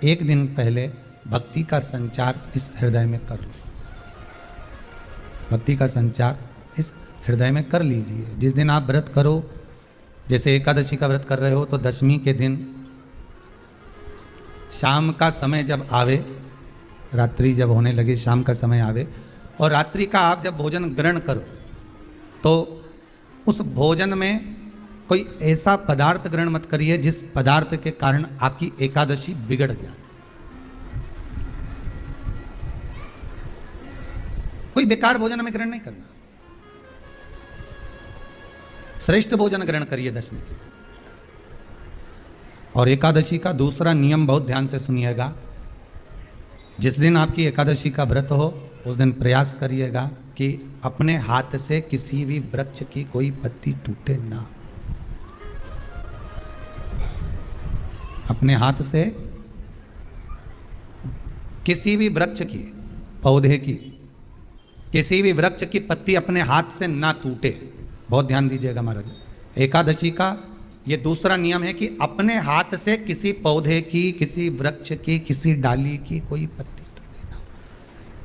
एक दिन पहले भक्ति का संचार इस हृदय में कर लो। भक्ति का संचार इस हृदय में कर लीजिए। जिस दिन आप व्रत करो, जैसे एकादशी का व्रत कर रहे हो, तो दशमी के दिन शाम का समय जब आवे, रात्रि जब होने लगे, शाम का समय आवे और रात्रि का आप जब भोजन ग्रहण करो, तो उस भोजन में कोई ऐसा पदार्थ ग्रहण मत करिए जिस पदार्थ के कारण आपकी एकादशी बिगड़ जाए। कोई बेकार भोजन हमें ग्रहण नहीं करना। श्रेष्ठ भोजन ग्रहण करिए दशमी के। और एकादशी का दूसरा नियम बहुत ध्यान से सुनिएगा। जिस दिन आपकी एकादशी का व्रत हो, उस दिन प्रयास करिएगा कि अपने हाथ से किसी भी वृक्ष की कोई पत्ती टूटे ना। अपने हाथ से किसी भी वृक्ष की, पौधे की, किसी भी वृक्ष की पत्ती अपने हाथ से ना टूटे। बहुत ध्यान दीजिएगा महाराज। एकादशी का ये दूसरा नियम है कि अपने हाथ से किसी पौधे की, किसी वृक्ष की, किसी डाली की कोई पत्ती टूटे ना,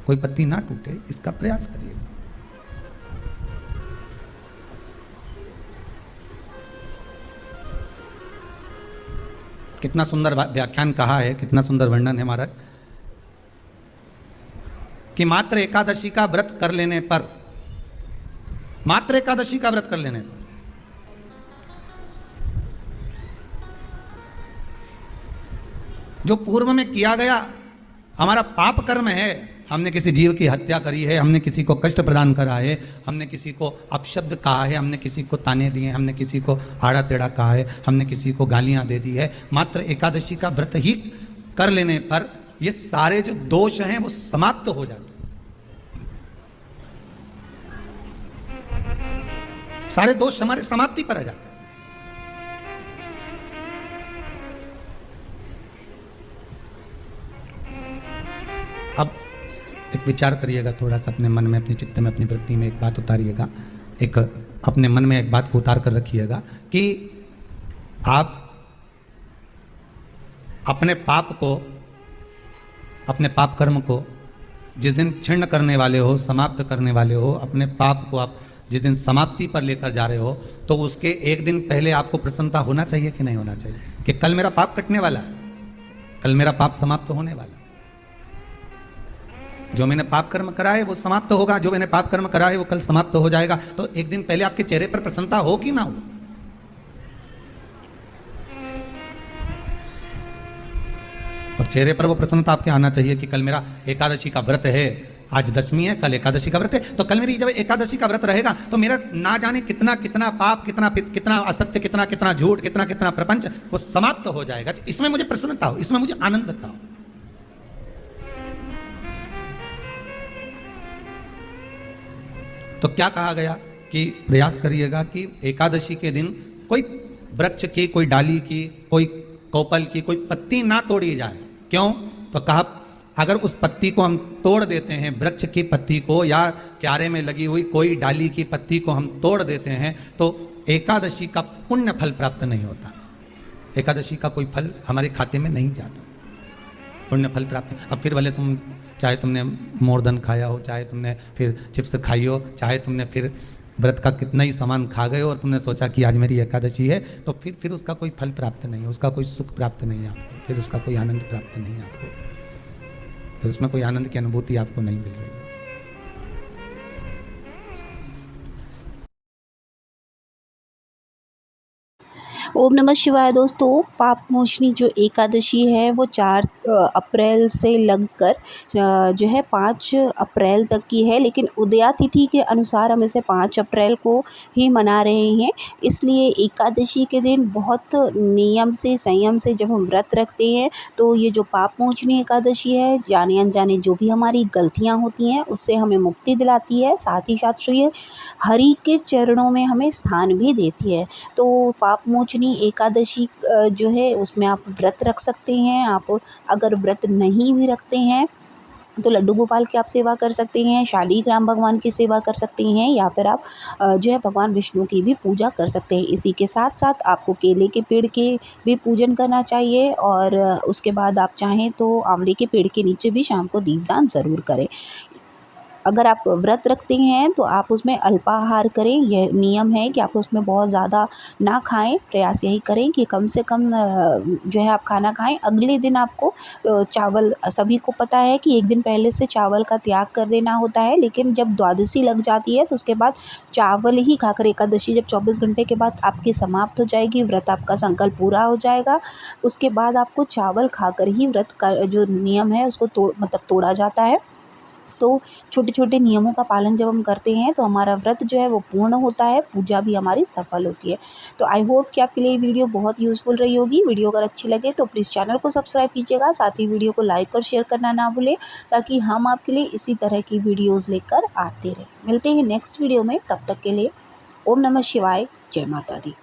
कोई पत्ती ना टूटे, इसका प्रयास करिए। कितना सुंदर व्याख्यान कहा है, कितना सुंदर वर्णन है महाराज कि मात्र एकादशी का व्रत कर लेने पर, मात्र एकादशी का व्रत कर लेने पर जो पूर्व में किया गया हमारा पाप कर्म है, हमने किसी जीव की हत्या करी है, हमने किसी को कष्ट प्रदान करा है, हमने किसी को अपशब्द कहा है, हमने किसी को ताने दिए, हमने किसी को आड़ा टेढ़ा कहा है, हमने किसी को गालियां दे दी है, मात्र एकादशी का व्रत ही कर लेने पर ये सारे जो दोष हैं वो समाप्त हो जाते हैं। सारे दोष हमारे समाप्ति पर आ जाते हैं। अब एक विचार करिएगा थोड़ा सा अपने मन में, अपने चित्त में, अपनी वृत्ति में एक बात उतारिएगा। एक अपने मन में एक बात को उतार कर रखिएगा कि आप अपने पाप को, अपने पाप कर्म को जिस दिन क्षीण करने वाले हो, समाप्त करने वाले हो, अपने पाप को आप जिस दिन समाप्ति पर लेकर जा रहे हो, तो उसके एक दिन पहले आपको प्रसन्नता होना चाहिए कि नहीं होना चाहिए कि कल मेरा पाप कटने वाला है, कल मेरा पाप समाप्त होने वाला है। जो मैंने पाप कर्म करा है वो समाप्त होगा, जो मैंने पाप कर्म करा है वो कल समाप्त हो जाएगा। तो एक दिन पहले आपके चेहरे पर प्रसन्नता हो कि ना हो? और चेहरे पर वो प्रसन्नता आपके आना चाहिए कि कल मेरा एकादशी का व्रत है, आज दशमी है, कल एकादशी का व्रत है, तो कल मेरी जब एकादशी का व्रत रहेगा तो मेरा ना जाने कितना कितना पाप, कितना असत्य, कितना झूठ, कितना प्रपंच वो समाप्त हो जाएगा। इसमें मुझे प्रसन्नता हो, इसमें मुझे आनंदता हो। तो क्या कहा गया कि प्रयास करिएगा कि एकादशी के दिन कोई वृक्ष की, कोई डाली की, कोई कोपल की कोई पत्ती ना तोड़ी जाए। क्यों? तो कहा अगर उस पत्ती को हम तोड़ देते हैं, वृक्ष की पत्ती को या क्यारे में लगी हुई कोई डाली की पत्ती को हम तोड़ देते हैं, तो एकादशी का पुण्य फल प्राप्त नहीं होता, एकादशी का कोई फल हमारे खाते में नहीं जाता, पुण्य फल प्राप्त। अब फिर भले तुम चाहे तुमने मोरधन खाया हो, चाहे तुमने फिर चिप्स खाई हो, चाहे तुमने फिर व्रत का कितना ही सामान खा गए हो और तुमने सोचा कि आज मेरी एकादशी है, तो फिर उसका कोई फल प्राप्त नहीं है, उसका कोई सुख प्राप्त नहीं है आपको, फिर उसका कोई आनंद प्राप्त नहीं है आपको, फिर उसमें कोई आनंद की अनुभूति आपको नहीं मिल रही। ओम नमः शिवाय। दोस्तों, पाप मोचनी जो एकादशी है वो 4 अप्रैल से लगकर जो है 5 अप्रैल तक की है, लेकिन उदया तिथि के अनुसार हम इसे 5 अप्रैल को ही मना रहे हैं। इसलिए एकादशी के दिन बहुत नियम से, संयम से जब हम व्रत रखते हैं तो ये जो पाप मोचनी एकादशी है, जाने अनजाने जो भी हमारी गलतियाँ होती हैं उससे हमें मुक्ति दिलाती है, साथ ही साथ श्री हरि के चरणों में हमें स्थान भी देती है। तो पाप मोचनी एकादशी जो है उसमें आप व्रत रख सकते हैं। आप अगर व्रत नहीं भी रखते हैं तो लड्डू गोपाल की आप सेवा कर सकते हैं, शालीग्राम भगवान की सेवा कर सकते हैं, या फिर आप जो है भगवान विष्णु की भी पूजा कर सकते हैं। इसी के साथ साथ आपको केले के पेड़ के भी पूजन करना चाहिए, और उसके बाद आप चाहें तो आंवले के पेड़ के नीचे भी शाम को दीपदान ज़रूर करें। अगर आप व्रत रखते हैं तो आप उसमें अल्पाहार करें, यह नियम है कि आप उसमें बहुत ज़्यादा ना खाएं। प्रयास यही करें कि कम से कम जो है आप खाना खाएं। अगले दिन आपको चावल, सभी को पता है कि एक दिन पहले से चावल का त्याग कर देना होता है, लेकिन जब द्वादशी लग जाती है तो उसके बाद चावल ही खाकर, एकादशी जब 24 घंटे के बाद आपकी समाप्त हो जाएगी, व्रत आपका संकल्प पूरा हो जाएगा, उसके बाद आपको चावल खाकर ही व्रत का जो नियम है उसको तोड़ा जाता है। तो छोटे छोटे नियमों का पालन जब हम करते हैं तो हमारा व्रत जो है वो पूर्ण होता है, पूजा भी हमारी सफल होती है। तो आई होप कि आपके लिए ये वीडियो बहुत यूज़फुल रही होगी। वीडियो अगर अच्छी लगे तो प्लीज़ चैनल को सब्सक्राइब कीजिएगा, साथ ही वीडियो को लाइक और शेयर करना ना भूलें, ताकि हम आपके लिए इसी तरह की वीडियोज़ लेकर आते रहें। मिलते हैं नेक्स्ट वीडियो में, तब तक के लिए ओम नमः शिवाय, जय माता दी।